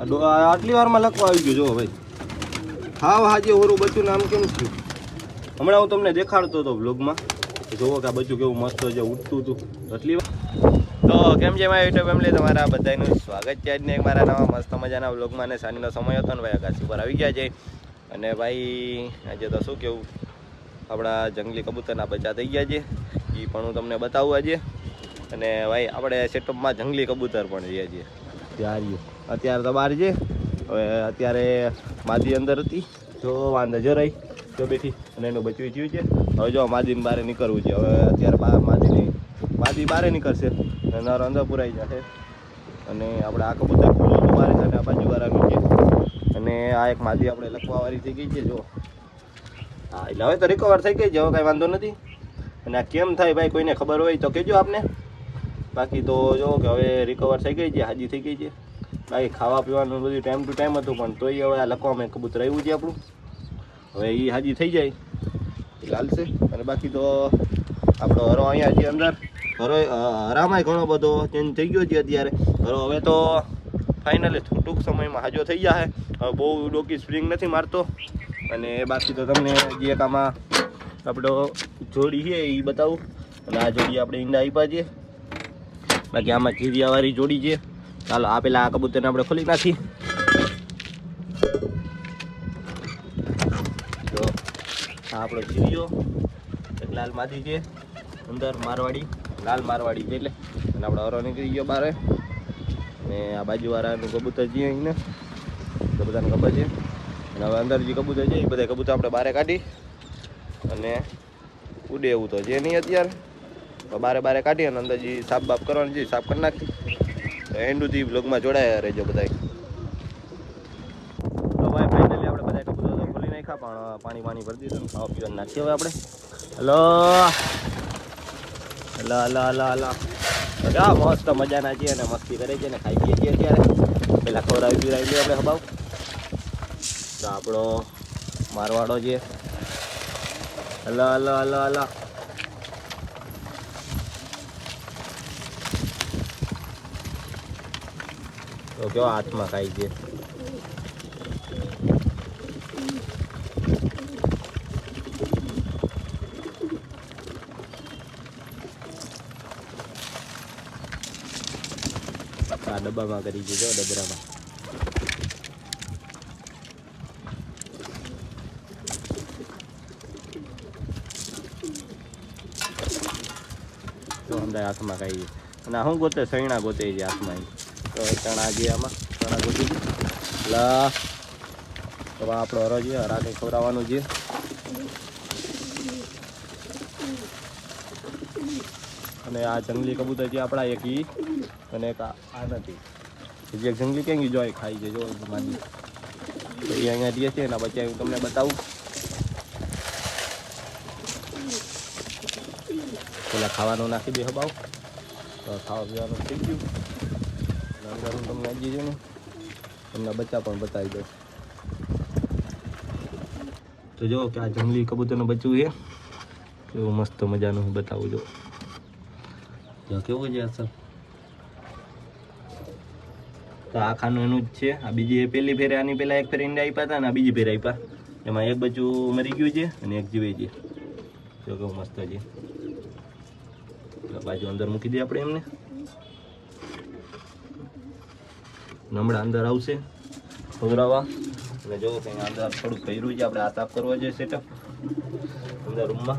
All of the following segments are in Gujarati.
આટલી વારમાં લખવા આવી ગયો જો ભાઈ. હાવ હાજે ઓરું બચ્ચું નામ કેમ થયું? હમણાં હું તમને દેખાડતો હતો બ્લોગમાં. જોવો કે આ બચ્ચું કેવું મસ્ત જે ઉઠતું હતું એટલી વાર. તો કેમ છે મારા યુટ્યુબ ફેમિલી, તમારા બધાનું સ્વાગત છે આજને એક મારા નવા મસ્ત મજાના બ્લોગમાં. અને સાંજનો સમય હતો ને ભાઈ આકાશ ઉપર આવી ગયા છે. અને ભાઈ આજે તો શું કેવું, આપણા જંગલી કબૂતરના બચ્ચા થઈ ગયા છે, એ પણ હું તમને બતાવું આજે. અને ભાઈ આપણે સેટઅપમાં જંગલી કબૂતર પણ રહીએ છીએ ત્યાં. અત્યારે તો બહાર છે. હવે અત્યારે માદી અંદર હતી, જો વાંધો જરાય જો બેઠી, અને એનું બચ્ચું થયું છે. હવે જો માદીને બહાર નીકળવું છે. હવે અત્યારે માદી બહાર નીકળશે અને નર અંદર પુરાઈ જશે. અને આપણે આ કબૂતર બહાર છે ને આ બાજુ વાર આવી છે. અને આ એક માદી આપણે લખવાવાળી થઈ ગઈ છે જો. હા એટલે હવે તો રિકવર થઈ ગઈ છે, હવે કાંઈ વાંધો નથી. અને આ કેમ થાય ભાઈ કોઈને ખબર હોય તો કહેજો આપને. બાકી તો જો કે હવે રિકવર થઈ ગઈ છે, હાજી થઈ ગઈ છે. બાકી ખાવા પીવાનું બધું ટાઈમ ટુ ટાઈમ હતું, પણ તોય હવે આ લખવામાં કબૂતર આવ્યું છે આપણું. હવે એ હાજી થઈ જાય એટલે હાલશે. અને બાકી તો આપણો હરો અહીંયા છે અંદર. હરામાંય ઘણો બધો ચેન્જ થઈ ગયો છે અત્યારે હરો. હવે તો ફાઇનલી ટૂંક સમયમાં હાજો થઈ જશે. હવે બહુ ડોકી સ્પ્રિંગ નથી મારતો. અને બાકી તો તમને જે એક આમાં આપણો જોડી છે એ બતાવું. અને આ જોડી આપણે ઈંડા આપ્યા છે. બાકી આમાં જીરિયાવાળી જોડી છે. ચાલો આ પેલા આ કબૂતરને આપણે ખોલી નાખી. જો આ આપણો જીરિયો એક લાલ માદી છે અંદર, મારવાડી લાલ મારવાડી છે એટલે. અને આપણો હરો નીકળી ગયો બારે. અને આ બાજુવાળાનું કબૂતર છે અહીંને, તો બધાને ખબર છે. અને હવે અંદર જે કબૂતર છે એ બધા કબૂતર આપણે બહાર કાઢી અને ઉડે એવું તો છે નહીં અત્યારે. બારે કાઢી અને અંદર જે સાફ બાફ કરવાની છે સાફ કરી નાખી. એન્ડુથી બ્લોગમાં જોડાયા રહેજો બધા. તો ભાઈ ફાઇનલી આપણે બધા કબૂતર તો ખોલી નાખ્યા, પણ પાણી ભરી દીધું, ખાવા પીવાનું નાખીએ હવે આપણે. Hello hello hello hello hello બધા મસ્ત મજાના છે અને મસ્તી કરે છે અને ખાઈ છીએ અત્યારે. પેલા ખવડાવી પીવડાવી લઈએ આપણે હબાવ. તો આપણો મારવાડો છે. હલો હલો હલો હલો તો કેવા હાથમાં ખાઈ છે. આ ડબ્બામાં કરી છે જો, ડબરામાં. તો અંદર હાથમાં ખાઈ છે. અને શું ગોતે? સૈણા ગોતે છે હાથમાં. તો ચણા જે આમાં ચણા ગોતી લા. તો આપણો હરો છે, હરાને ખવડાવવાનું છે. અને આ જંગલી કબૂતર છે આપણા એક ઈ, અને એક આ નથી. જે જંગલી કેમ જો ખાઈ છે જો માની. તો એ અહીંયા દે છે એના બચ્ચા હું તમને બતાવું. પેલા ખાવાનું નાખી દે હબાવ. તો ખાવા પીવાનું થઈ ગયું. અંદર હું તમને આપી છે ને તમને બચ્ચા પણ બતાવી દઉં. તો જો કે આ જંગલી કબૂતરનું બચ્ચું છે, કેવું મસ્ત મજાનું હું બતાવું જો. કેવું છે સર? તો આ ખાનું એનું જ છે. આ બીજી પહેલી ફેરે આની પહેલા એક ફેરે ઈંડા આપ્યા હતા ને આ બીજી ફેરે આપ્યા. એમાં એક બચ્ચું મરી ગયું છે અને એક જીવે છે. જો કેવું મસ્ત છે. બાજુ અંદર મૂકી દઈએ આપણે એમને. હમણાં અંદર આવશે ખવડાવવા. અને જો કે અંદર થોડુંક ભર્યું છે, આપણે આ સાફ કરવો છે સેટઅપ અંદર રૂમમાં.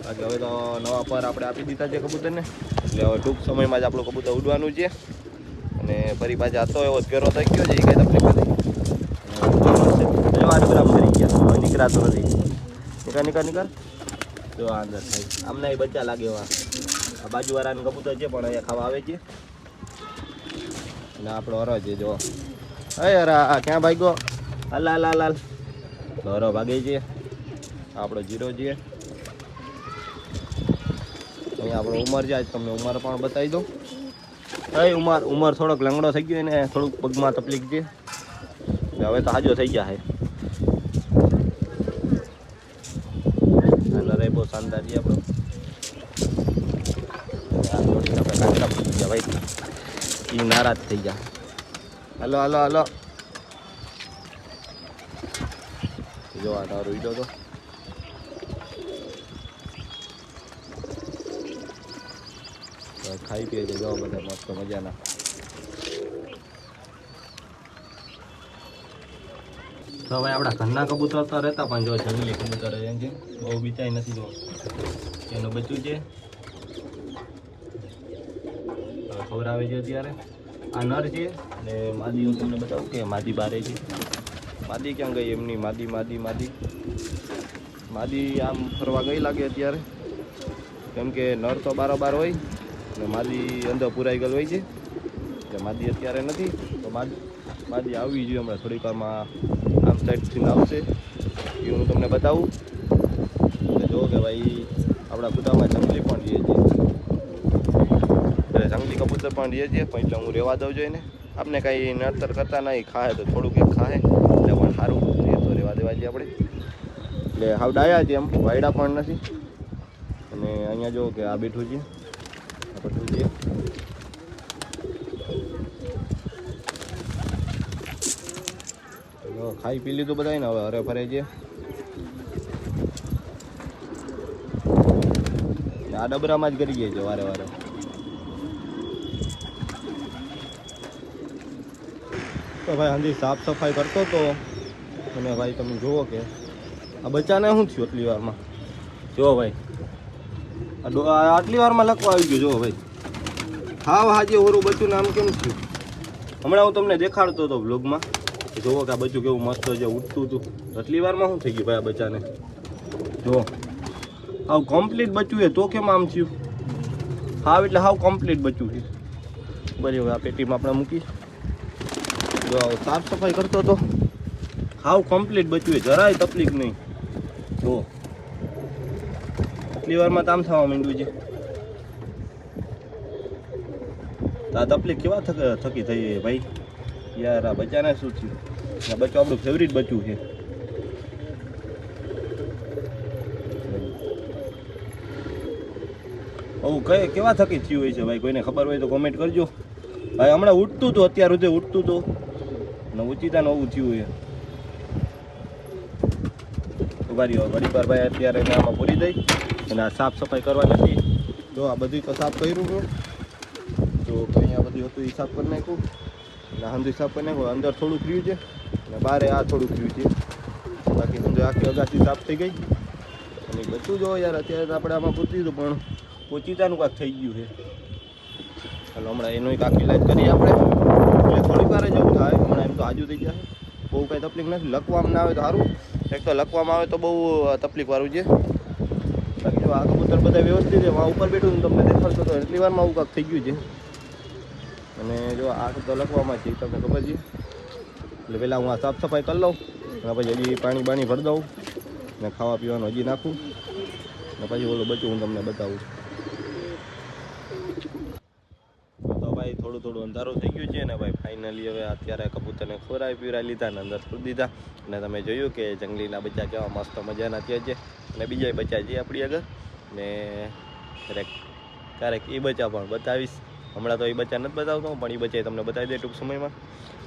બાકી હવે તો નવા પર આપણે આપી દીધા છે કબૂતરને, એટલે હવે ટૂંક સમયમાં જ આપણું કબૂતર ઉડવાનું છે. અને ફરી પાછા હતો એવો જ ફેરો થઈ ગયો છે, એ કાંઈ તકલીફ નથી. આ ડબરામ કરી ગયા, હવે નીકળાતો નથી. નીકળ જો આ અંદર થાય આમને એ બચ્ચા લાગે. આ બાજુવાળાનું કબૂતર છે પણ અહીંયા ખાવા આવે છે. અને આપણો હરો છે જો. અરે હરા ક્યાં ભાગ્યો? હાલ હાલ હાલ હાલ. તો હરો ભાગે છે. આપણો જીરો છે. અહીંયા આપણો ઉમર છે, આજ તમને ઉમર પણ બતાવી દઉં. ઉમર થોડોક લંગડો થઈ ગયો ને થોડુંક પગમાં તકલીફ છે. હવે તો હાજો થઈ ગયા છે. નરે બહુ શાનદાર છે આપણો. ભાઈ એ નારાજ થઈ ગયા. હાલો હાલો હાલો જો આ તારો ઈડો તો ખાઈ પીએ છે જો બધા મસ્ત મજાના. તો હવે આપણા ઘરના કબૂતર તો રહેતા પણ જો જંગલી કબૂતર એમ છે બહુ બીચાઈ નથી. જો એનું બચ્ચું છે ખવડાવે છે અત્યારે. આ નર છે ને માદી હું તમને બતાવું કે માદી બારે છે. માદી ક્યાં ગઈ એમની? માદી માદી માદી માદી આમ ફરવા ગઈ લાગે અત્યારે, કેમ કે નર તો બારોબાર હોય ને માદી અંદર પુરાઈ ગયેલ હોય છે એટલે માદી અત્યારે નથી. તો માદી આવવી જોઈએ હમણાં થોડીક વારમાં આમ સાઈડથી આવશે એ હું તમને બતાવું. એટલે જો કે ભાઈ આપણા ખુદામાં જંગલી પણ રહીએ છીએ, એટલે જંગલી કબૂતર પણ રહીએ છીએ પણ એટલે હું રહેવા દઉં જોઈએ ને. આપણે કાંઈ નડતર કરતા નહીં, ખાય તો થોડુંક એક ખાય એટલે પણ સારું એ તો રહેવા દેવા છીએ આપણે. એટલે હાવ ડાયા છે એમ, વાયડા પણ નથી. અને અહીંયા જો કે આ બેઠું છે, આ બેઠું છે. ખાઈ પી લીધું બધા ને, હવે હરે ફરે છે. આ ડબરામાં જ કરી છે વારે વારે. તો ભાઈ હાંધી સાફ સફાઈ કરતો હતો અને ભાઈ તમે જુઓ કે આ બચ્ચાને શું થયું આટલી વારમાં. જુઓ ભાઈ આટલી વારમાં લખવા આવી ગયું. જુઓ ભાઈ હાવ હાજે ઓરું બચ્ચું નામ કેમ થયું. હમણાં હું તમને દેખાડતો હતો બ્લોગમાં. જુઓ કે આ બચ્ચું કેવું મસ્ત છે, ઉઠતું હતું. આટલી વારમાં શું થઈ ગયું ભાઈ આ બચ્ચાને. જુઓ હાવ કમ્પ્લીટ બચ્ચું છે તો કેમ આમ થયું. હાવ એટલે હાવ કમ્પ્લીટ બચ્ચું છે. બરાબર આ પેટીમાં આપણે મૂકી. જો સાફ સફાઈ કરતો હતો, હાવ કમ્પ્લીટ બચ્ચું છે, જરાય તકલીફ નહીં. જો આટલી વારમાં તામ થવા માંડ્યું છે. આ તકલીફ કેવા થકી થઈ ભાઈ યાર. આ બચ્ચાને શું થયું? આ બચ્ચું આપણું ફેવરિટ બચ્ચું છે. કેવા થકી થયું હોય છે ભાઈ, કોઈને ખબર હોય તો કોમેન્ટ કરજો ભાઈ. હમણાં ઉઠતું હતું, અત્યાર સુધી ઉઠતું હતું ને ઉચિતા નવું થયું હોય. ઉભારી ઘડી પર ભાઈ અત્યારે આમાં પૂરી દઈ અને આ સાફ સફાઈ કરવાની હતી. જો આ બધું તો સાફ કર્યું હતું. તો અહીંયા બધું હતું એ સાફ કરી નાખ્યું અને હંધું સાફ કરી નાખ્યું. અંદર થોડુંક રહ્યું છે અને બારે આ થોડુંક રહ્યું છે. બાકી સમજો આખી અગાસી સાફ થઈ ગઈ. અને બધું જો યાર અત્યારે તો આપણે આમાં પૂછી દીધું પણ પોચીતાનું કાંક થઈ ગયું છે. ચાલો હમણાં એનું કાંક ઇલાજ કરીએ આપણે. એટલે થોડીક વાર જ એવું થાય. હમણાં એમ તો આજુ થઈ જાય, બહુ કાંઈ તકલીફ નથી. લખવામાં ના આવે તો સારું. એક તો લખવામાં આવે તો બહુ તકલીફવાળું છે. બાકી જો આ કબૂતર બધા વ્યવસ્થિત છે. હું ઉપર બેઠું તમને દેખાડતો હતો એટલી વારમાં આવું કાંક થઈ ગયું છે. અને જો આ તો લખવામાં છે તમને ખબર છે. એટલે પહેલાં હું આ સાફ સફાઈ કરી લઉં અને પછી હજી પાણી ભરી દઉં ને ખાવા પીવાનું હજી નાખું ને પછી ઓલું બચ્ચું હું તમને બતાવું. તો ભાઈ થોડું અંધારું થઈ ગયું છે ને ભાઈ ફાઇનલી હવે અત્યારે કબૂતરને ખોરાવી પીવરાવી લીધા ને અંદર છોડી દીધા. અને તમે જોયું કે જંગલીના બચ્ચા કેવા મસ્ત મજાના થયા છે. અને બીજા બચ્ચા છે આપણી આગળ ને ક્યારેક એ બચ્ચા પણ બતાવીશ. હમણાં તો એ બચ્ચા નથી બતાવતો પણ એ બચ્ચા તમને બતાવી દે ટૂંક સમયમાં.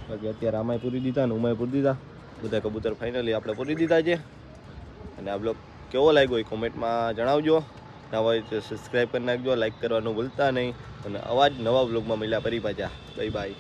બાકી અત્યારે આમાંય પૂરી દીધા ને ઉમાંય પૂરી દીધા. બધા કબૂતર ફાઇનલી આપણે પૂરી દીધા છે. અને આ બ્લોગ કેવો લાગ્યો એ કોમેન્ટમાં જણાવજો. ના હોય તો સબસ્ક્રાઈબ કરી નાખજો, લાઈક કરવાનું ભૂલતા નહીં. અને આવા જ નવા બ્લોગમાં મળ્યા ફરી પાછા. Bye bye.